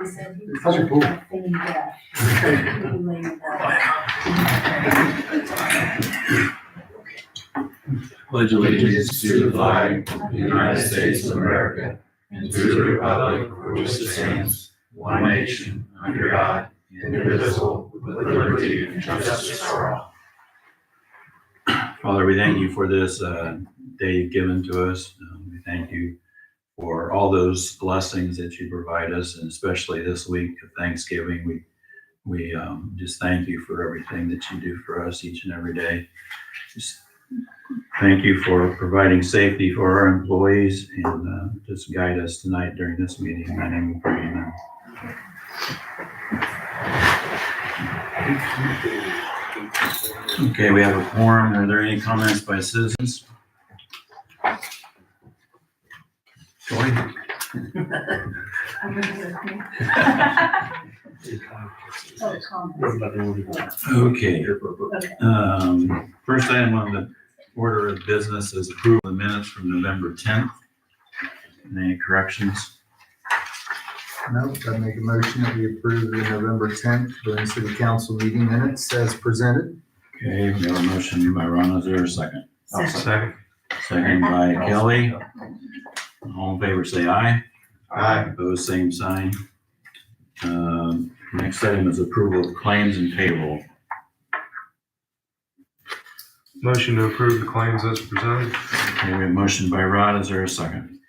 He said he was Such a cool. thing that he laid Pledge allegiance to the flag of the United States of America and to the republic for which it stands, one nation, under God, indivisible, with liberty and justice for all. Father, we thank you for this day you've given to us. We thank you for all those blessings that you provide us, and especially this week of Thanksgiving. We just thank you for everything that you do for us each and every day. Just thank you for providing safety for our employees, and just guide us tonight during this meeting. In my name we pray, amen. Okay, we have a quorum. Are there any comments by citizens? Joy? Okay. First item on the order of business is approval of minutes from November 10th. Any corrections? No, I make a motion that we approve the November 10th Berne City Council meeting minutes as presented. Okay, we have a motion by Ron. Is there a second? Second. Second by Kelly. All in favor, say aye. Aye. Opposed, same sign. Next item is approval of claims and payroll. Motion to approve the claims as presented. Okay, we have a motion by Rod. Is there a second?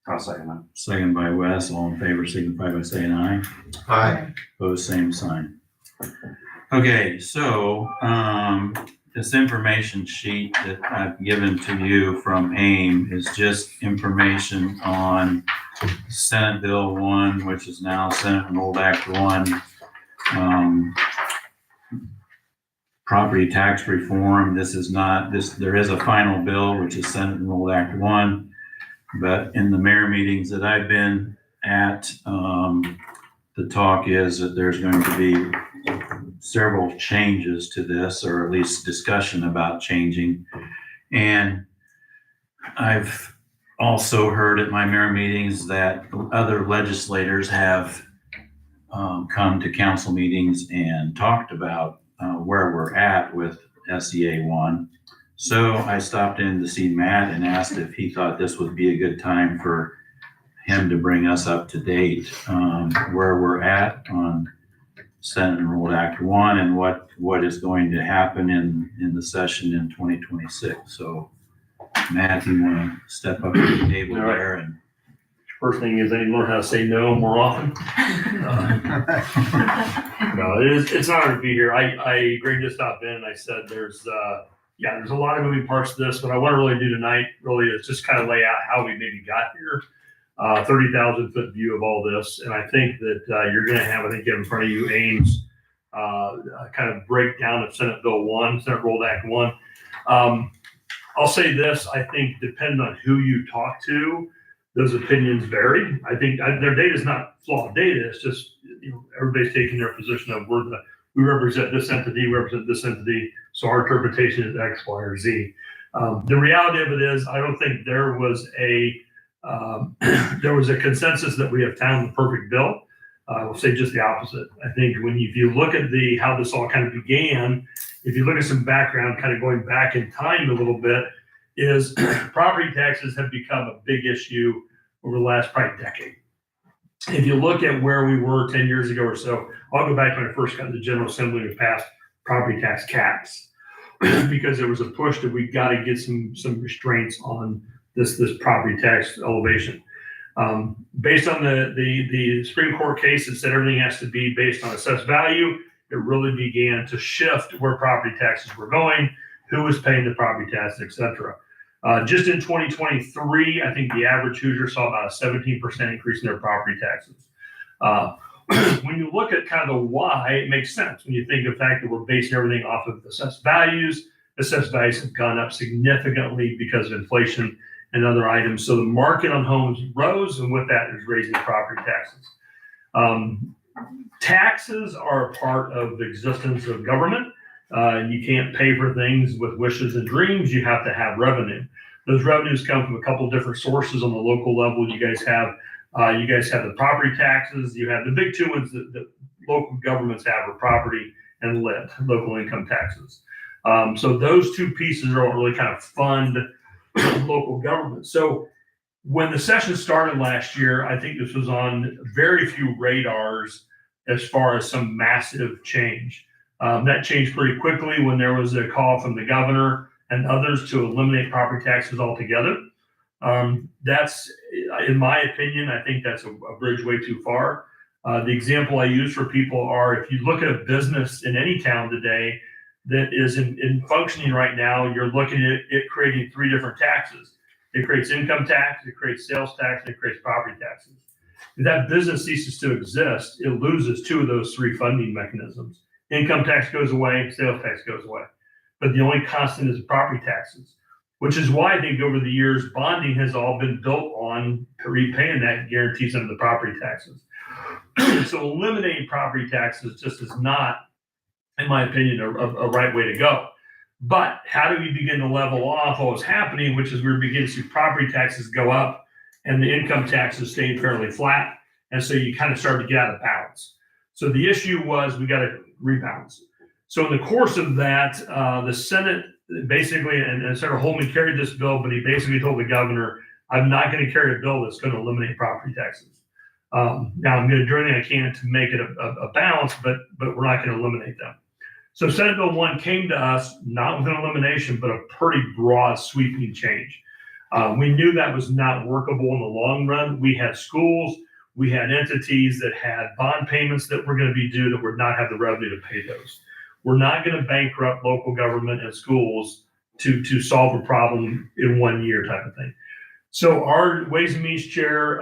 I'll second that. Second by Wes. All in favor, signify by saying aye. Aye. Opposed, same sign. Okay, so this information sheet that I've given to you from AIM is just information on Senate Bill 1, which is now Senate Enrolled Act 1. Property tax reform. This is not this. There is a final bill, which is Senate Enrolled Act 1, but in the mayor meetings that I've been at, the talk is that there's going to be several changes to this, or at least discussion about changing. And I've also heard at my mayor meetings that other legislators have come to council meetings and talked about where we're at with SEA 1. So I stopped in to see Matt and asked if he thought this would be a good time for him to bring us up to date where we're at on Senate Enrolled Act 1 and what is going to happen in the session in 2026. So Matt, you want to step up to the table there? And First thing is I need to learn how to say no more often. No, it's an honor to be here. Greg just stopped in and I said there's a lot of moving parts to this. What I want to really do tonight really is just kind of lay out how we maybe got here. 30,000 foot view of all this. And I think that you're going to have, I think you have in front of you AIM's kind of breakdown of Senate Bill 1, Senate Enrolled Act 1. I'll say this, I think depending on who you talk to, those opinions vary. I think their data is not flawed data. It's just, everybody's taking their position of we represent this entity, we represent this entity. So our interpretation is X, Y, or Z. The reality of it is, I don't think there was a consensus that we have found the perfect bill. I will say just the opposite. I think if you look at how this all kind of began, if you look at some background, kind of going back in time a little bit, is property taxes have become a big issue over the last probably decade. If you look at where we were 10 years ago or so, I'll go back to when I first got in the General Assembly and passed property tax caps because there was a push that we got to get some restraints on this property tax elevation. Based on the Supreme Court case that said everything has to be based on assessed value, it really began to shift where property taxes were going, who was paying the property tax, et cetera. Just in 2023, I think the average Hoosier saw about a 17% increase in their property taxes. When you look at kind of the why, it makes sense. When you think of the fact that we're basing everything off of assessed values have gone up significantly because of inflation and other items. So the market on homes rose, and with that is raising property taxes. Taxes are a part of the existence of government. You can't pay for things with wishes and dreams. You have to have revenue. Those revenues come from a couple different sources on the local level. You guys have You guys have the property taxes. You have the big two ones that local governments have are property and lit, local income taxes. So those two pieces are what really kind of fund local government. So when the session started last year, I think this was on very few radars as far as some massive change. That changed pretty quickly when there was a call from the governor and others to eliminate property taxes altogether. That's, in my opinion, I think that's a bridge way too far. The example I use for people are, if you look at a business in any town today that is in functioning right now, you're looking at it creating three different taxes. It creates income tax, it creates sales tax, and it creates property taxes. If that business ceases to exist, it loses two of those three funding mechanisms. Income tax goes away, sales tax goes away. But the only constant is property taxes, which is why I think over the years, bonding has all been built on repaying that guarantees under the property taxes. So eliminating property taxes just is not, in my opinion, a right way to go. But how do we begin to level off what was happening, which is we're beginning to see property taxes go up and the income taxes stayed fairly flat. And so you kind of started to get out of balance. So the issue was we got to rebalance. So in the course of that, the Senate basically, and Senator Holman carried this bill, but he basically told the governor, I'm not going to carry a bill that's going to eliminate property taxes. Now I'm going to do anything I can to make it a balance, but we're not going to eliminate them. So Senate Bill 1 came to us, not with an elimination, but a pretty broad sweeping change. We knew that was not workable in the long run. We had schools, we had entities that had bond payments that were going to be due that would not have the revenue to pay those. We're not going to bankrupt local government and schools to solve a problem in 1 year type of thing. So our Ways and Means Chair,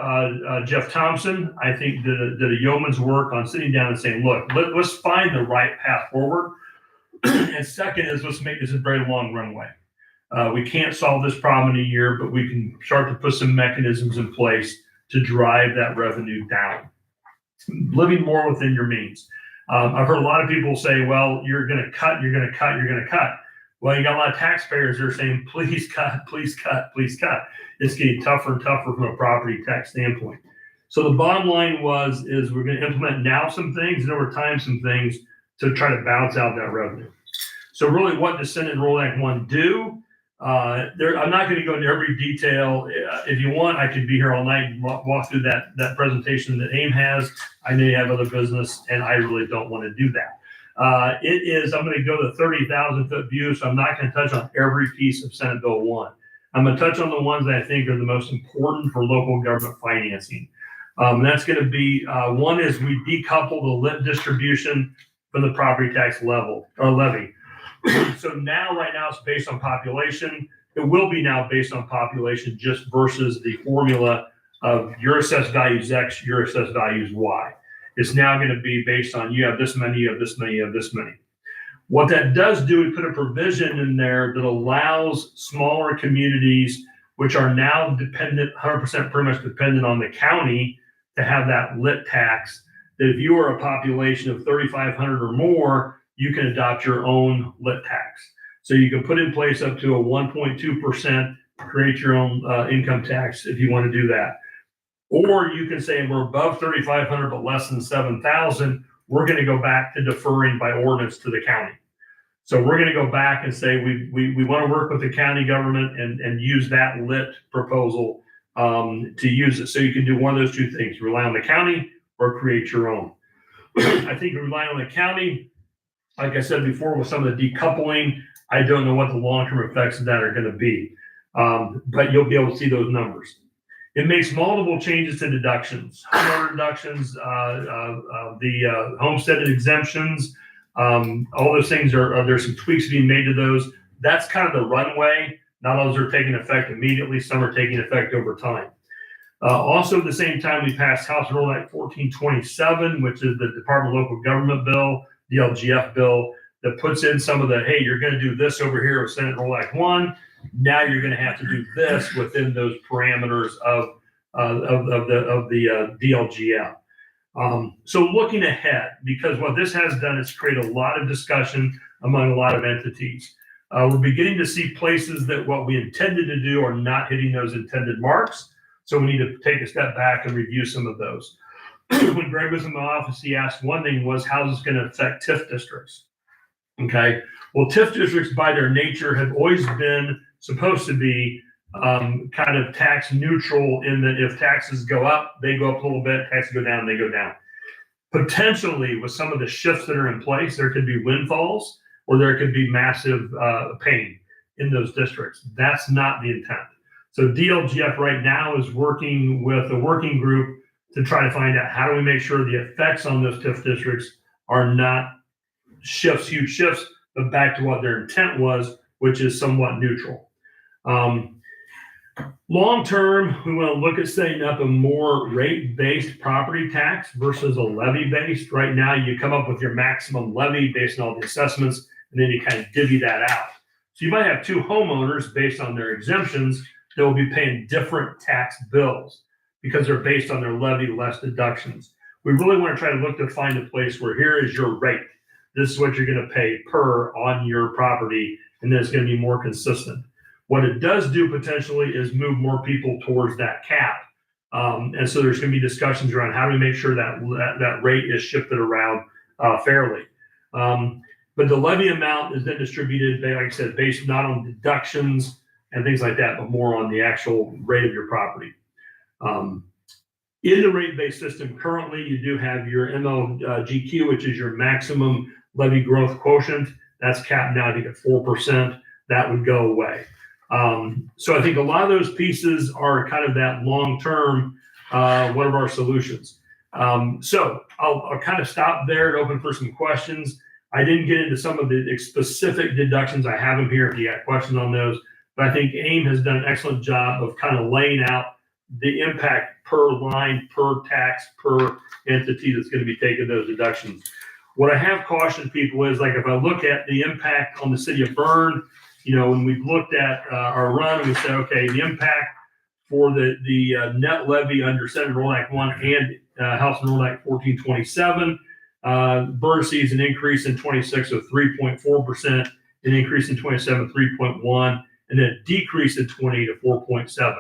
Jeff Thompson, I think did a yeoman's work on sitting down and saying, look, let's find the right path forward. And second is, let's make this a very long runway. We can't solve this problem in a year, but we can start to put some mechanisms in place to drive that revenue down. Living more within your means. I've heard a lot of people say, well, you're going to cut, you're going to cut, you're going to cut. Well, you got a lot of taxpayers that are saying, please cut, please cut, please cut. It's getting tougher and tougher from a property tax standpoint. So the bottom line is we're going to implement now some things and over time some things to try to balance out that revenue. So really what does Senate Enroll Act 1 do? I'm not going to go into every detail. If you want, I could be here all night and walk through that presentation that AIM has. I know you have other business, and I really don't want to do that. I'm going to go to 30,000 foot view, so I'm not going to touch on every piece of Senate Bill 1. I'm going to touch on the ones that I think are the most important for local government financing. That's going to be, one is we decouple the lit distribution from the property tax levy. So right now it's based on population. It will be now based on population just versus the formula of your assessed values X, your assessed values Y. It's now going to be based on you have this many, you have this many, you have this many. What that does do is put a provision in there that allows smaller communities, which are now dependent, 100% pretty much dependent on the county to have that lit tax, that if you are a population of 3,500 or more, you can adopt your own lit tax. So you can put in place up to a 1.2%, create your own income tax if you want to do that. Or you can say we're above 3,500 but less than 7,000, we're going to go back to deferring by ordinance to the county. So we're going to go back and say we want to work with the county government and use that lit proposal to use it. So you can do one of those two things, rely on the county or create your own. I think relying on the county, like I said before, with some of the decoupling, I don't know what the long-term effects of that are going to be, but you'll be able to see those numbers. It makes multiple changes to deductions, homeowner deductions, the homestead exemptions, all those things there's some tweaks being made to those. That's kind of the runway. Not all those are taking effect immediately. Some are taking effect over time. Also, at the same time, we passed House Enroll Act 1427, which is the Department of Local Government bill, the LGF bill, that puts in some of the, hey, you're going to do this over here with Senate Enroll Act 1. Now you're going to have to do this within those parameters of the DLGF. So looking ahead, because what this has done is create a lot of discussion among a lot of entities. We're beginning to see places that what we intended to do are not hitting those intended marks. So we need to take a step back and review some of those. When Greg was in my office, he asked one thing was, how's this going to affect TIF districts? Okay. Well, TIF districts by their nature have always been supposed to be kind of tax neutral in that if taxes go up, they go up a little bit, taxes go down, they go down. Potentially with some of the shifts that are in place, there could be windfalls or there could be massive pain in those districts. That's not the intent. So DLGF right now is working with a working group to try to find out how do we make sure the effects on those TIF districts are not shifts, huge shifts, but back to what their intent was, which is somewhat neutral. Long term, we want to look at setting up a more rate-based property tax versus a levy-based. Right now, you come up with your maximum levy based on all the assessments, and then you kind of divvy that out. So you might have two homeowners based on their exemptions that will be paying different tax bills because they're based on their levy less deductions. We really want to try to look to find a place where here is your rate. This is what you're going to pay per on your property, and then it's going to be more consistent. What it does do potentially is move more people towards that cap. And so there's going to be discussions around how do we make sure that rate is shifted around fairly. But the levy amount is then distributed, like I said, based not on deductions and things like that, but more on the actual rate of your property. In the rate-based system, currently you do have your MLGQ, which is your maximum levy growth quotient. That's capped now, I think, at 4%. That would go away. So I think a lot of those pieces are kind of that long-term, one of our solutions. So I'll kind of stop there and open for some questions. I didn't get into some of the specific deductions. I have them here if you got questions on those, but I think AIM has done an excellent job of kind of laying out the impact per line, per tax, per entity that's going to be taking those deductions. What I have cautioned people is, like, if I look at the impact on the city of Berne, you know, when we've looked at our run and we said, okay, the impact for the net levy under Senate Enrolled Act 1 and House Enrolled Act 1427, Berne sees an increase in 26 of 3.4%, an increase in 27, 3.1, and then a decrease in 20 to 4.7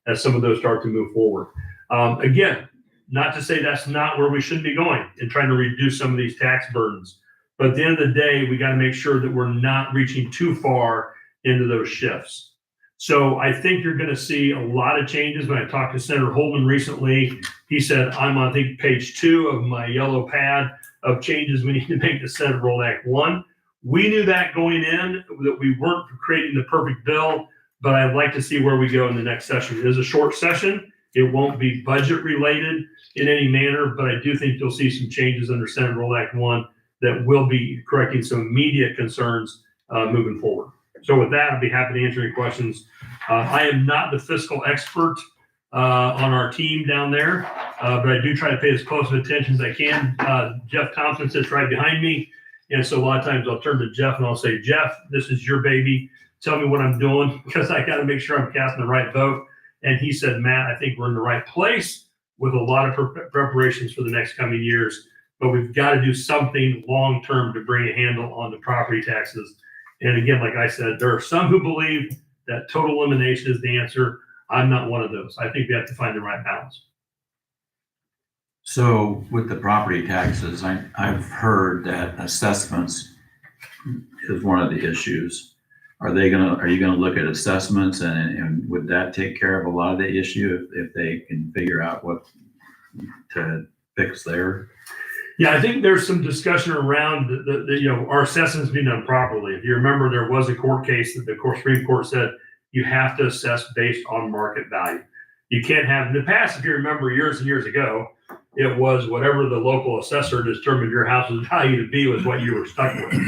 as some of those start to move forward. Again, not to say that's not where we should be going in trying to reduce some of these tax burdens. But at the end of the day, we got to make sure that we're not reaching too far into those shifts. So I think you're going to see a lot of changes. When I talked to Senator Holman recently, he said, I'm on, I think, page 2 of my yellow pad of changes we need to make to Senate Enrolled Act 1. We knew that going in, that we weren't creating the perfect bill, but I'd like to see where we go in the next session. It is a short session. It won't be budget related in any manner, but I do think you'll see some changes under Senate Enrolled Act 1 that will be correcting some immediate concerns moving forward. So with that, I'd be happy to answer any questions. I am not the fiscal expert on our team down there, but I do try to pay as close of attention as I can. Jeff Thompson sits right behind me. And so a lot of times I'll turn to Jeff and I'll say, Jeff, this is your baby. Tell me what I'm doing, because I got to make sure I'm casting the right vote. And he said, Matt, I think we're in the right place with a lot of preparations for the next coming years. But we've got to do something long-term to bring a handle on the property taxes. And again, like I said, there are some who believe that total elimination is the answer. I'm not one of those. I think we have to find the right balance. So with the property taxes, I've heard that assessments is one of the issues. Are you gonna look at assessments and would that take care of a lot of the issue if they can figure out what to fix there? Yeah, I think there's some discussion around the our assessments being done properly. If you remember, there was a court case that the Supreme Court said you have to assess based on market value. You can't have, in the past, if you remember years and years ago, it was whatever the local assessor determined your house's value to be was what you were stuck with.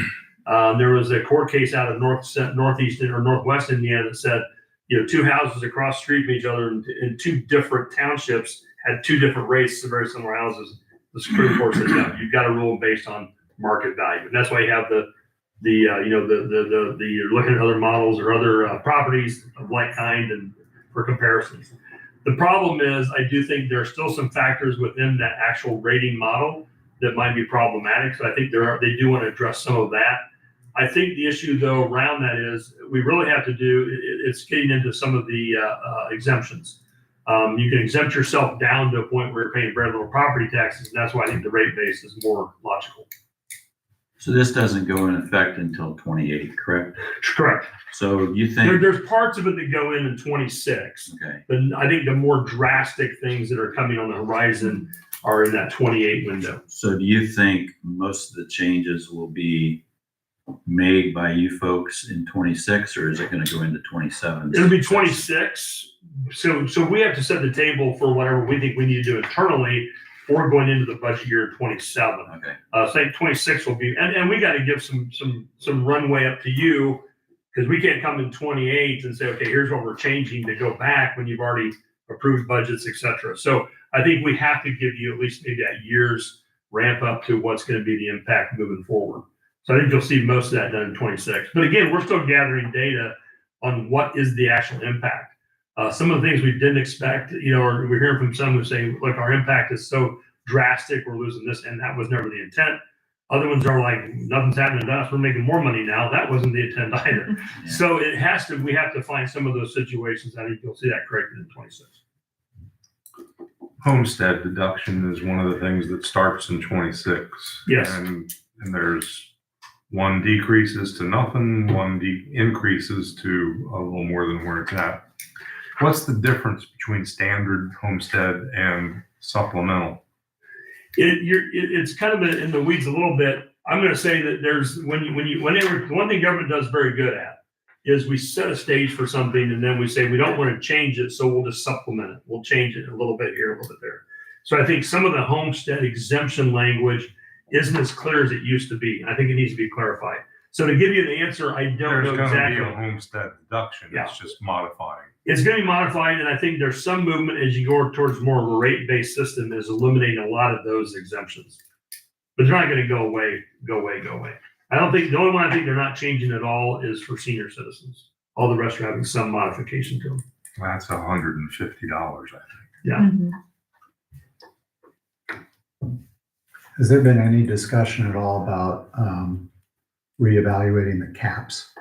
There was a court case out of northeast or northwest Indiana that said, two houses across the street from each other in two different townships had two different rates of very similar houses. The Supreme Court said, no, you've got to rule based on market value. And that's why you have you're looking at other models or other properties of like kind and for comparisons. The problem is, I do think there are still some factors within that actual rating model that might be problematic. So I think they do want to address some of that. I think the issue, though, around that is we really have to it's getting into some of the exemptions. You can exempt yourself down to a point where you're paying very little property taxes, and that's why I think the rate base is more logical. So this doesn't go in effect until 28, correct? Correct. So you think, There's parts of it that go in 26, okay, but I think the more drastic things that are coming on the horizon are in that 28 window. so do you think most of the changes will be made by you folks in 26, or is it gonna go into 27? It'll be 26. So we have to set the table for whatever we think we need to do internally or going into the budget year 27. Okay, So I think 26 will be, and we got to give some runway up to you, because we can't come in 28 and say, okay, here's what we're changing to go back when you've already approved budgets, et cetera. So I think we have to give you at least maybe that year's ramp up to what's going to be the impact moving forward. So I think you'll see most of that done in 26. But again, we're still gathering data on what is the actual impact. Some of the things we didn't expect, or we're hearing from some who say, look, our impact is so drastic, we're losing this, and that was never the intent. Other ones are like, nothing's happening to us, we're making more money now. That wasn't the intent either. Yeah. So we have to find some of those situations. I think you'll see that corrected in 26. Homestead deduction is one of the things that starts in 26. Yes. And there's one decreases to nothing, one increases to a little more than where it's at. What's the difference between standard homestead and supplemental? It's kind of in the weeds a little bit. I'm going to say that there's the one thing government does very good at is we set a stage for something and then we say we don't want to change it, so we'll just supplement it. We'll change it a little bit here, a little bit there. So I think some of the homestead exemption language isn't as clear as it used to be. I think it needs to be clarified. So to give you the answer, I don't know There's exactly. going to be a homestead deduction. Yeah. It's just modifying. It's going to be modified, and I think there's some movement as you go towards more of a rate-based system is eliminating a lot of those exemptions. But they're not going to go away. I don't think, the only one I think they're not changing at all is for senior citizens. All the rest are having some modification to them. That's $150, I think. Yeah. Has there been any discussion at all about reevaluating the caps?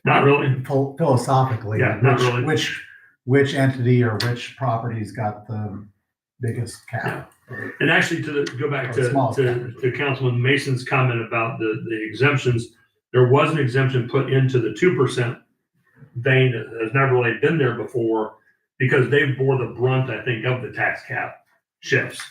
Not really. Philosophically, Yeah, not really. which entity or which properties got the biggest cap? And actually, go back to Councilman Mason's comment about the exemptions, there was an exemption put into the 2% vein that has never really been there before because they bore the brunt, I think, of the tax cap shifts.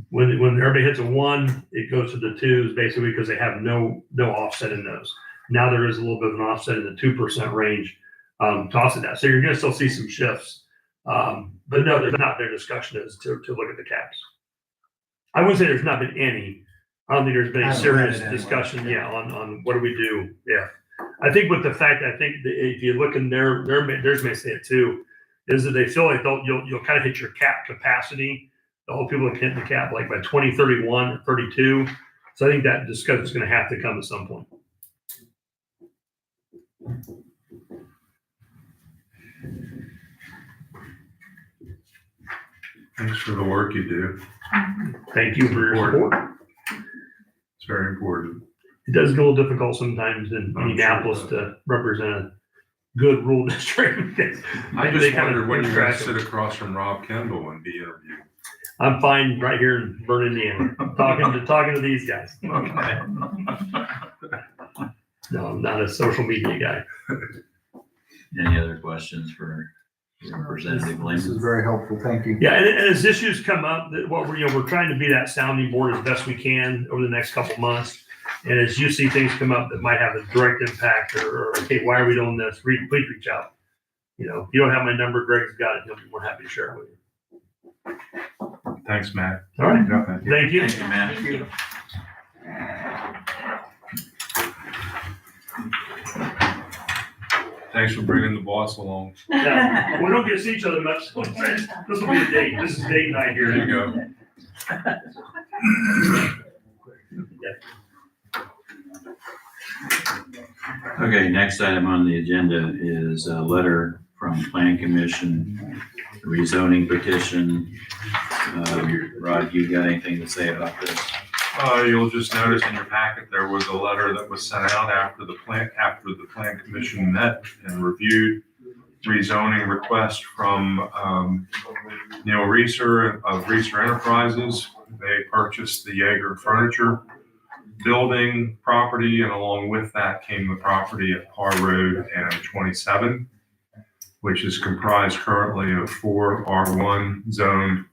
When everybody hits a 1, it goes to the 2s basically because they have no offset in those. Now there is a little bit of an offset in the 2% range to offset that. So you're going to still see some shifts. But no, there's not been discussion as to look at the caps. I wouldn't say there's not been any. I don't think there's been a serious discussion, on what do we do? Yeah. I think with the fact, I think that if you look in theirs may say it too, is that they feel like you'll kind of hit your cap capacity. The whole people that hit the cap like by 2031 or 32. So I think that discussion is going to have to come at some point. Thanks for the work you do. Thank you for your support. It's very important. It does get a little difficult sometimes in Indianapolis to represent a good rural district. I They just kind of wondered when you're going to interact. sit across from Rob Kendall and be interviewed. I'm fine right here in Berne, Indiana, talking to these guys. Okay. No, I'm not a social media guy. any other questions for Representative This is Lehman? very helpful. Thank you. Yeah, and as issues come up, what we're trying to be that sounding board as best we can over the next couple months. And as you see things come up that might have a direct impact or okay, why are we doing this? Please reach out. You don't have my number, Greg's got it. He'll be more happy to share it with you. Thanks, Matt. All right. Thank you. Thank you. Thank you, Matt. Thank you. Thanks for bringing the boss along. Yeah, we don't get to see each other much. This will be a date. This is date night here. There you go. Okay, next item on the agenda is a letter from Plan Commission, rezoning petition. Rod, you got anything to say about this? You'll just notice in your packet, there was a letter that was sent out after the plan commission met and reviewed rezoning request from Neil Reeser of Reeser Enterprises. They purchased the Jaeger Furniture building property, and along with that came the property at Parr Road and 27, which is comprised currently of 4 R1 zoned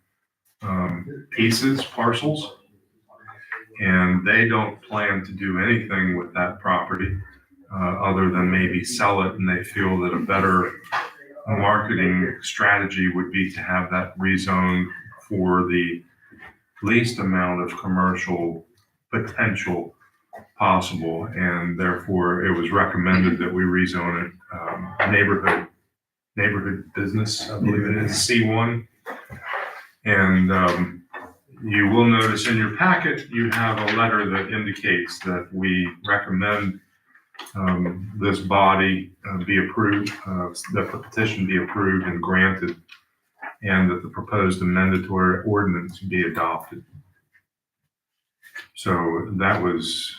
parcels. And they don't plan to do anything with that property other than maybe sell it, and they feel that a better marketing strategy would be to have that rezoned for the least amount of commercial potential possible, and therefore it was recommended that we rezone it neighborhood business, I believe it is C1. And you will notice in your packet you have a letter that indicates that we recommend this body be approved, that the petition be approved and granted, and that the proposed amendatory ordinance be adopted. So that was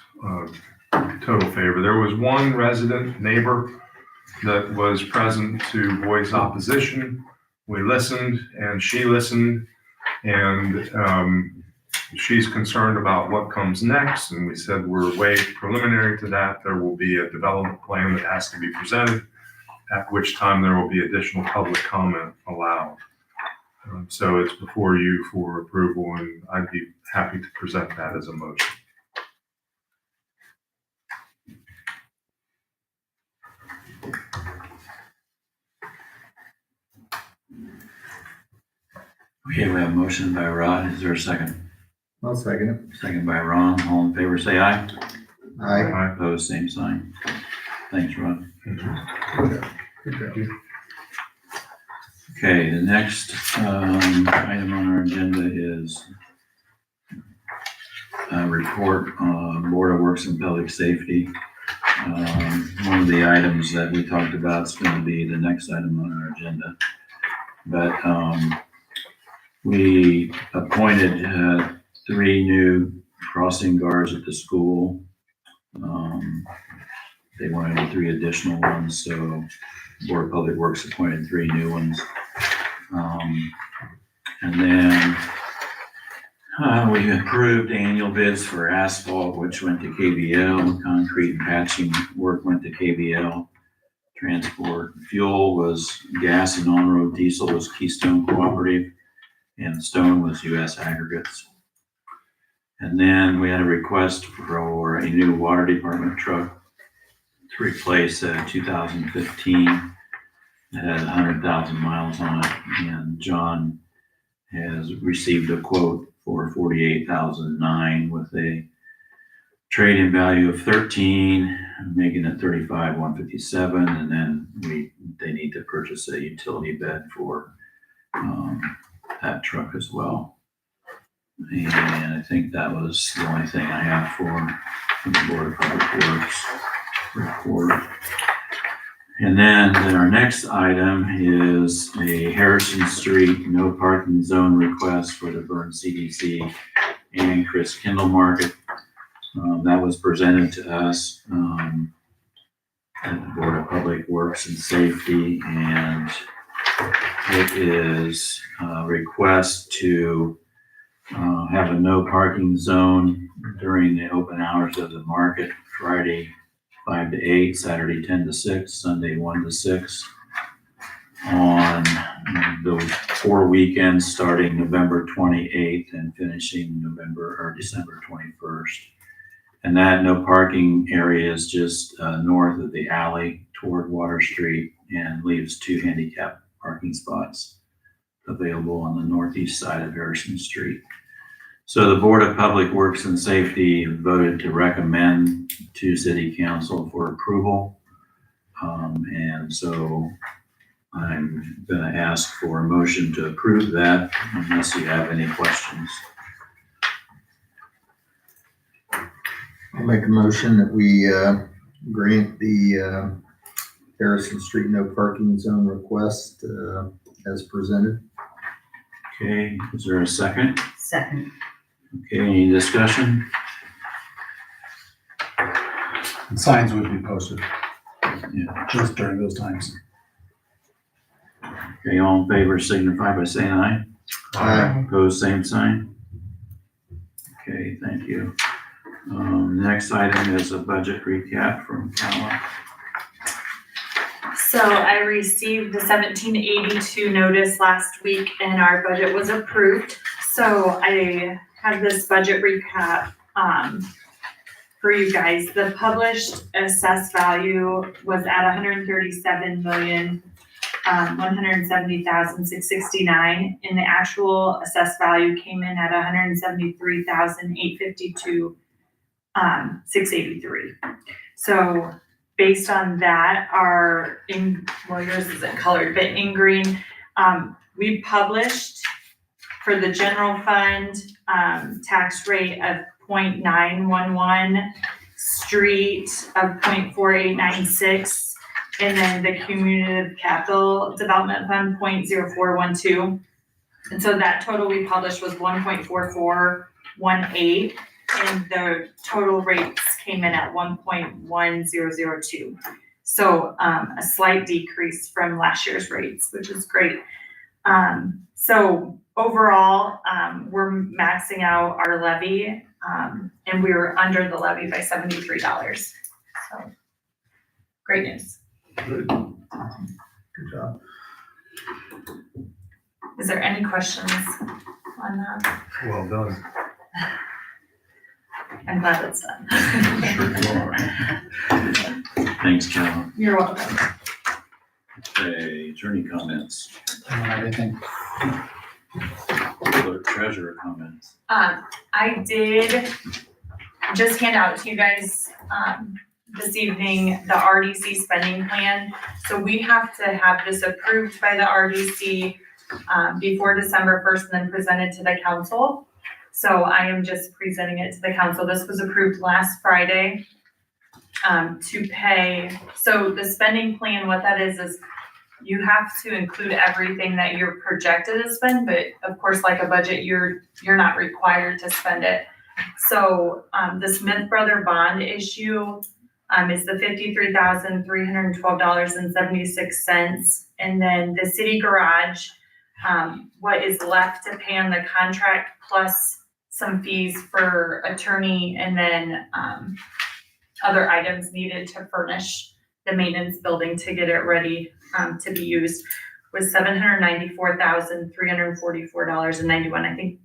total favor. There was one resident neighbor that was present to voice opposition. We listened, and she listened, and she's concerned about what comes next. And we said we're way preliminary to that. There will be a development plan that has to be presented, at which time there will be additional public comment allowed. So it's before you for approval, and I'd be happy to present that as a motion. Okay, we have a motion by Rod. Is there a second? I'll second Second by Ron. All in favor, say aye. it. Aye. Opposed, same sign. Thanks, Rod. Good job. Okay, the next item on our agenda is a report on Board of Works and Public Safety. One of the items that we talked about is going to be the next item on our agenda. But we appointed 3 new crossing guards at the school. They wanted 3 additional ones, so Board of Public Works appointed 3 new ones. And then we approved annual bids for asphalt, which went to KBL. Concrete and patching work went to KBL. Transport fuel was gas and on-road diesel was Keystone Cooperative, and stone was U.S. Aggregates. And then we had a request for a new water department truck to replace a 2015. It had 100,000 miles on it, and John has received a quote for $48,009 with a trade-in value of 13, making it 35,157, and then they need to purchase a utility bed for that truck as well. And I think that was the only thing I have for the Board of Public Works report. And then our next item is a Harrison Street no parking zone request for the Berne CDC and Chris Kindle Market. That was presented to us at the Board of Public Works and Safety, and it is a request to have a no parking zone during the open hours of the market, Friday 5 to 8, Saturday 10 to 6, Sunday 1 to 6, on the 4 weekends starting November 28th and finishing December 21st. And that no parking area is just north of the alley toward Water Street and leaves 2 handicap parking spots available on the northeast side of Harrison Street. So the Board of Public Works and Safety voted to recommend to City Council for approval. And so I'm going to ask for a motion to approve that unless you have any questions. I'll make a motion that we grant the Harrison Street no parking zone request as presented. Okay, is there a second? Second. Okay, any discussion? And signs would be posted Yeah. just during those times. Okay, all in favor signify by saying aye. Aye. Opposed, same sign. Okay, thank you. Next item is a budget recap from Cal. So I received the 1782 notice last week and our budget was approved. So I have this budget recap for you guys. The published assessed value was at 137,170,669, and the actual assessed value came in at 173,852. 683. So based on that, yours isn't colored, but in green, we published for the general fund tax rate of 0.911, street of 0.4896, and then the cumulative capital development fund 0.0412. And so that total we published was 1.4418. And the total rates came in at 1.1002. So a slight decrease from last year's rates, which is great. So overall, we're maxing out our levy, and we were under the levy by $73. So great news. Good job. Is there any questions on that? Well done. I'm glad it's done. Thanks, Cal. You're welcome. Okay, attorney comments. Anything? Clerk treasurer comments. I did just hand out to you guys this evening the RDC spending plan. So we have to have this approved by the RDC before December 1st and then presented to the council. So I am just presenting it to the council. This was approved last Friday to pay. So the spending plan, what that is you have to include everything that you're projected to spend, but of course, like a budget, you're not required to spend it. So the Smith Brother bond issue is the $53,312.76. And then the city garage, what is left to pay on the contract plus some fees for attorney and then other items needed to furnish the maintenance building to get it ready to be used was $794,344.91. I think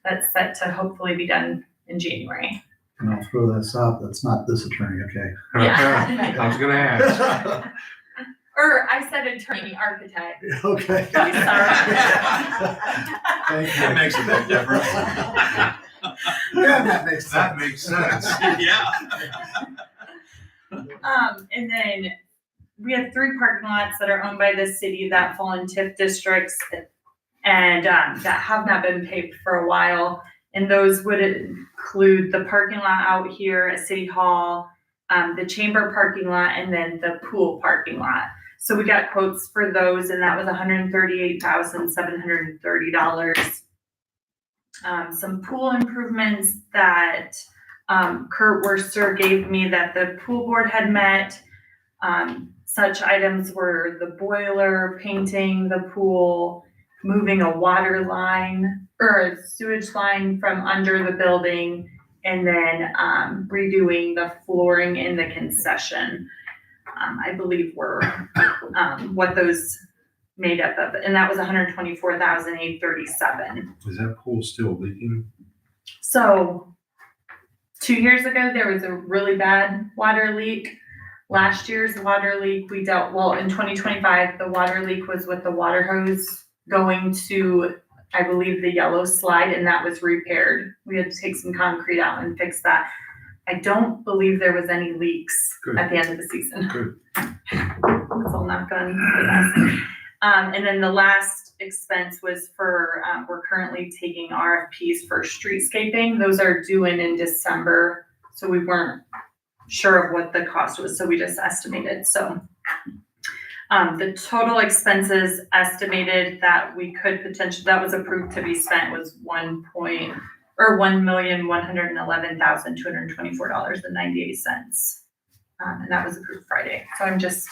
that's set to hopefully be done in January. And I'll throw this out, that's not this attorney, okay? Yeah. I was gonna ask. Or I said attorney, architect. Okay. I'm sorry. Thank you. That makes a big difference. Yeah, that makes sense. That makes sense. Yeah. And then we have 3 parking lots that are owned by the city that fall in TIF districts and that have not been paved for a while. And those would include the parking lot out here at City Hall, the chamber parking lot, and then the pool parking lot. So we got quotes for those, and that was $138,730. Some pool improvements that Kurt Worcester gave me that the pool board had met. Such items were the boiler, painting the pool, moving a water line or a sewage line from under the building, and then redoing the flooring in the concession. I believe were what those made up of, and that was $124,837. Is that pool still leaking? So 2 years ago, there was a really bad water leak. Last year's water leak, in 2025, the water leak was with the water hose going to, I believe, the yellow slide, and that was repaired. We had to take some concrete out and fix that. I don't believe there was any leaks Good. at the end of the season. Good. That's all knock on wood. And then the last expense was for, we're currently taking RFPs for streetscaping. Those are due in December. So we weren't sure of what the cost was. So we just estimated. So the total expenses estimated that we could potentially, that was approved to be spent was $1,111,224.98. And that was approved Friday. So I'm just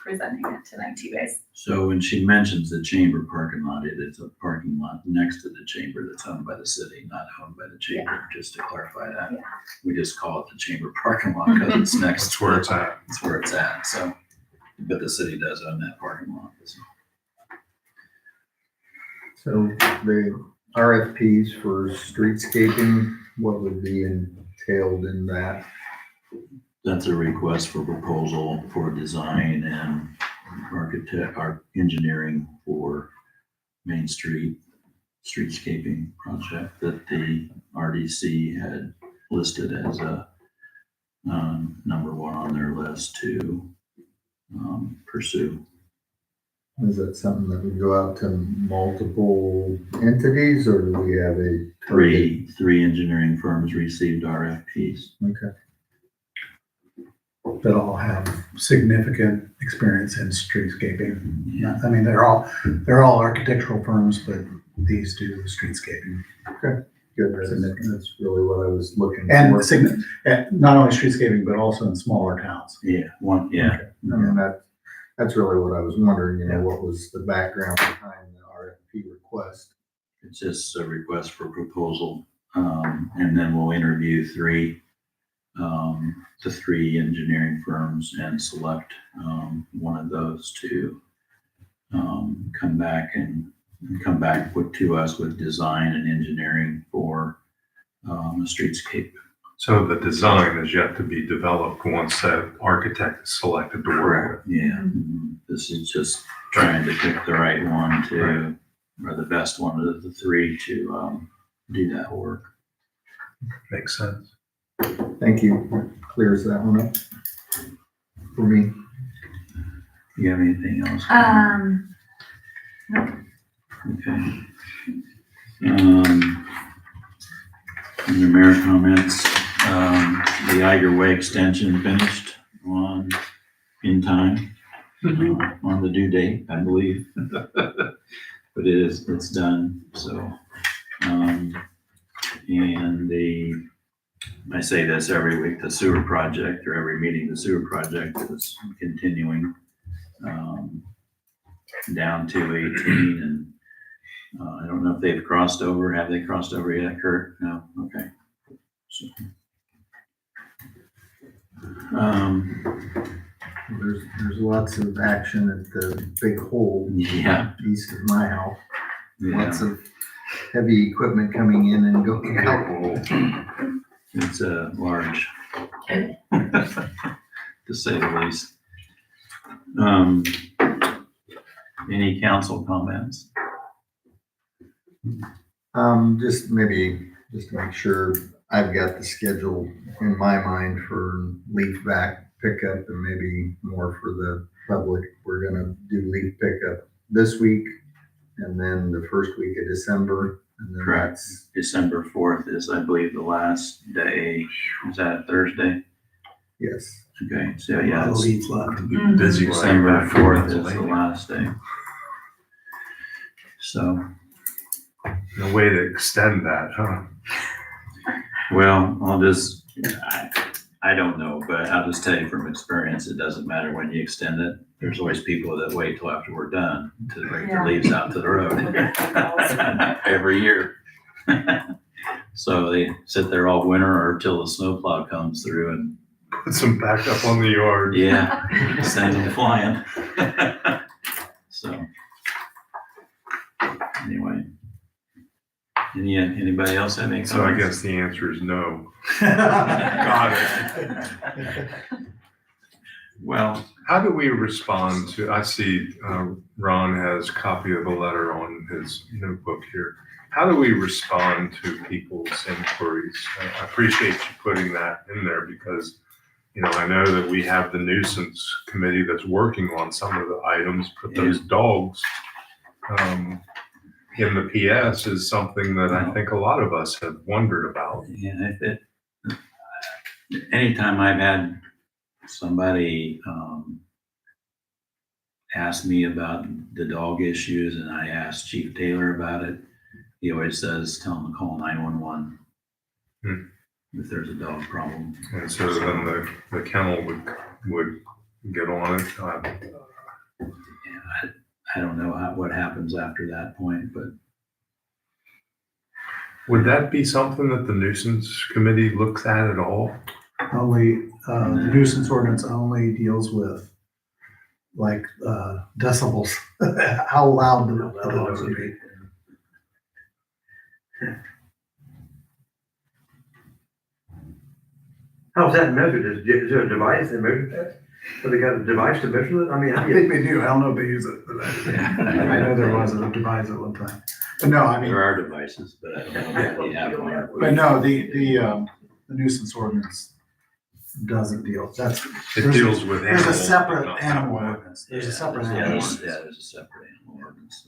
presenting it tonight to you guys. So when she mentions the chamber parking lot, it is a parking lot next to the chamber that's owned by the city, not owned by the chamber, just to clarify that. Yeah. We just call it the chamber parking lot because it's next. That's where it's at. That's where it's at, so, but the city does own that parking lot. So. So the RFPs for streetscaping, what would be entailed in that? That's a request for proposal for design and engineering for Main Street streetscaping project that the RDC had listed as a number one on their list to pursue. Is that something that would go out to multiple entities, or do we have a? Three engineering firms received RFPs. Okay. That all have significant experience in streetscaping. Yeah. I mean, they're all architectural firms, but these do streetscaping. Good, that's really what I was looking And for. not only streetscaping, but also in smaller towns. Yeah, I mean, that's really what I was wondering, you know, what was the background behind the RFP request? It's just a request for proposal, and then we'll interview the three engineering firms and select one of those to come back to us with design and engineering for a streetscape. So the design is yet to be developed once that architect is selected to work with. Yeah, this is just trying to pick the right one to, or the best one of the three to do that work. Makes sense. Thank you, clears that one up for me. You have anything else? Nope. Okay. Under mayor comments, the Iger Way extension finished in time, on the due date, I believe. But it's done, so, and I say this every week, the sewer project, or every meeting, the sewer project is continuing, down to 18, and I don't know if they've crossed over. Have they crossed over yet, Kurt? No? Okay. So, There's lots of action at the big hole yeah. east of my house. Lots Yeah. of heavy equipment coming in and going out. It's large, to say the least. Any council comments? Just maybe, just to make sure I've got the schedule in my mind for leaf vac pickup and maybe more for the public. We're gonna do leaf pickup this week and then the first week of December. And then Correct. that's, December 4th is, I believe, the last day. Is that a Thursday? yes. Okay, so yeah, it's Leaves left. Busy. December 4th is the last day. So, No way to extend that, huh? well, I don't know, but I'll just tell you from experience, it doesn't matter when you extend it. There's always people that wait till after we're done to bring their leaves out to the road every year. So they sit there all winter or till the snowplow comes through and Put some backup on the yard. yeah, send them flying. So anyway, anybody else have any comments? So I guess the answer is no. Got it. Well, How do we respond to, I see Ron has a copy of the letter on his notebook here. How do we respond to people's inquiries? I appreciate you putting that in there because, I know that we have the nuisance committee that's working on some of the items, but those dogs in the PS is something that I think a lot of us have wondered about. yeah, anytime I've had somebody ask me about the dog issues and I ask Chief Taylor about it, he always says, tell them to call 911 if there's a dog problem. And so then the kennel would would get on it. I don't know what happens after that point, but Would that be something that the nuisance committee looks at all? Only, the nuisance ordinance only deals with like, decibels, how loud the dogs would be. How's that measured? Is there a device that measures that? So they got a device to measure it? I mean, how I do think you? they do, I don't know if they use it, but I know there was a device at one time. But no, I mean, there are devices, but I don't know if we have one. but no, the nuisance ordinance doesn't deal, that's, It deals with there's a animals, separate not animal that way. ordinance, there's a Yeah, separate yeah, animal there's- ordinance. Yeah, there's a separate animal ordinance.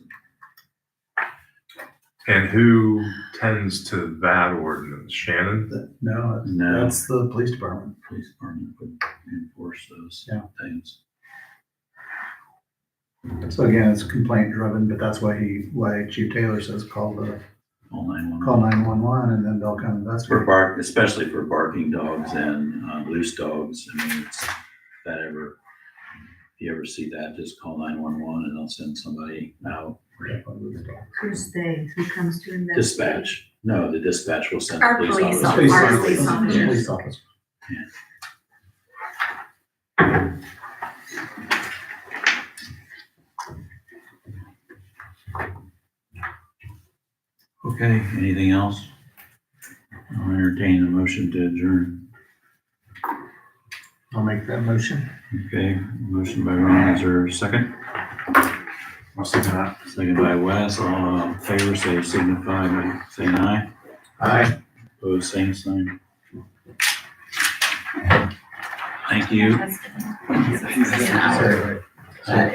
And who tends to that ordinance? Shannon? No, No. that's the police department. Police department would enforce those Yeah. things. So again, it's complaint driven, but that's why Chief Taylor says call 911. 911 and then they'll come For investigate. especially for barking dogs and loose dogs. I mean, if you ever see that, just call 911 and they'll send somebody out. Who's they? Who comes to investigate? Dispatch. No, the dispatch will send Our the police police officers. officer. Our police officers. Police officer. Okay, anything else? I'll entertain a motion to adjourn. I'll make that motion. Okay, motion by Ron, is there a second? I'll second that. Second by Wes, all in favor, say signify by saying aye. Aye. Opposed, same sign. Thank you. That's good. Sorry. But it